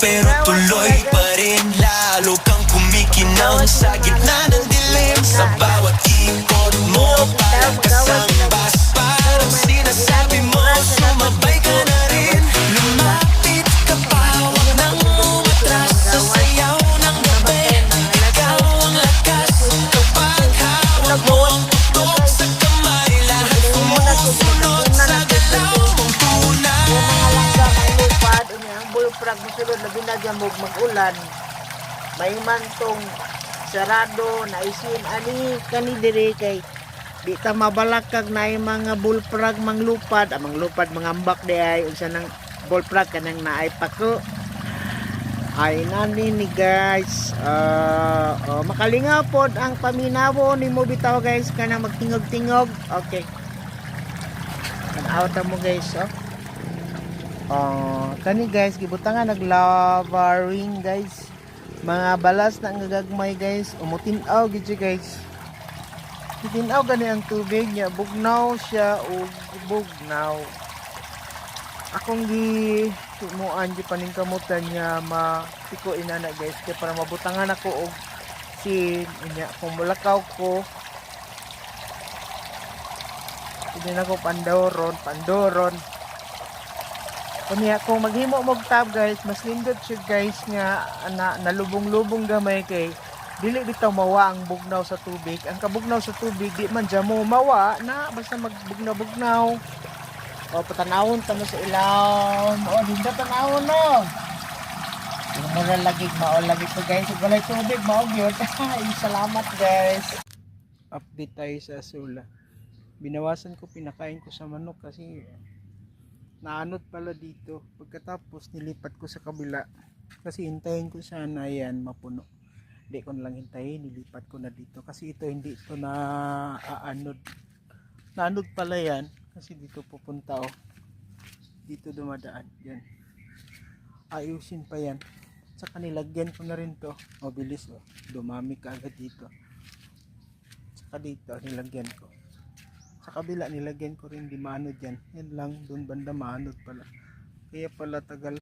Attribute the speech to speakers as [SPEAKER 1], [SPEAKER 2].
[SPEAKER 1] pero tuloy pa rin. Lalo kang kumikinang sa gitna ng dilim. Sa bawat ikot mo parang kasambas. Parang sinasabi mo sumabay ka na rin. Lumapit ka pa, wag nang umatras. Sa sayaw ng gabi, ikaw ang lakas. Kapag hawak mo ang putok sa kamay, lahat sumusunod sa galaw mong tunay.
[SPEAKER 2] Yung mga langga may lupad, ang bullfrog musulod, labi na dyan mag-ulan. May mantong sarado, naisin, ani, kani diri kay di ta mabalakag na yung mga bullfrog manglupad, manglupad, mangambak di ay, unsa ng bullfrog kanang naay pako. Ay nani ni guys, makalinga pod ang paminawo ni mo bitaw guys, kanang magtingog-tingog. Okay. Tanaw ta mo guys, kani guys gibutangan naglava ring guys, mga balas na ang gagagmay guys, umutinaw gid siya guys, itinaw gani ang tubig niya, bugnaw siya o bugnaw. Akong muan di paningkamutan niya matiko inana guys, kaya para mabutangan ako og sin inya kung mulakaw ko hindi na ko pandoron. Kanya kung maghimo mog tab guys, mas lindot siya guys nga nalubong-lubong gamay kay dili bitaw mawa ang bugnaw sa tubig. Ang kabugnaw sa tubig di man dyan mo mawa na basta magbugnaw-bugnaw. O patanawon tamo sa ilaw. O dinda tanawon no. Yung mura lagig lagi to guys. Ug walay tubig mao gyud. Salamat guys. Update tayo sa Sula. Binawasan ko, pinakain ko sa manok kasi naanod pala dito. Pagkatapos nilipat ko sa kabila kasi hintayin ko sana yan mapuno. Hindi ko lang hintayin, nilipat ko na dito kasi ito hindi ito na aanod. Naanod pala yan kasi dito pupunta dito dumadaan yan. Ayusin pa yan. Saka nilagyan ko na rin to. Bilis dumami ka agad dito. Saka dito nilagyan ko. Sa kabila nilagyan ko rin di maanod yan. Yan lang, doon banda maanod pala. Kaya pala tagal.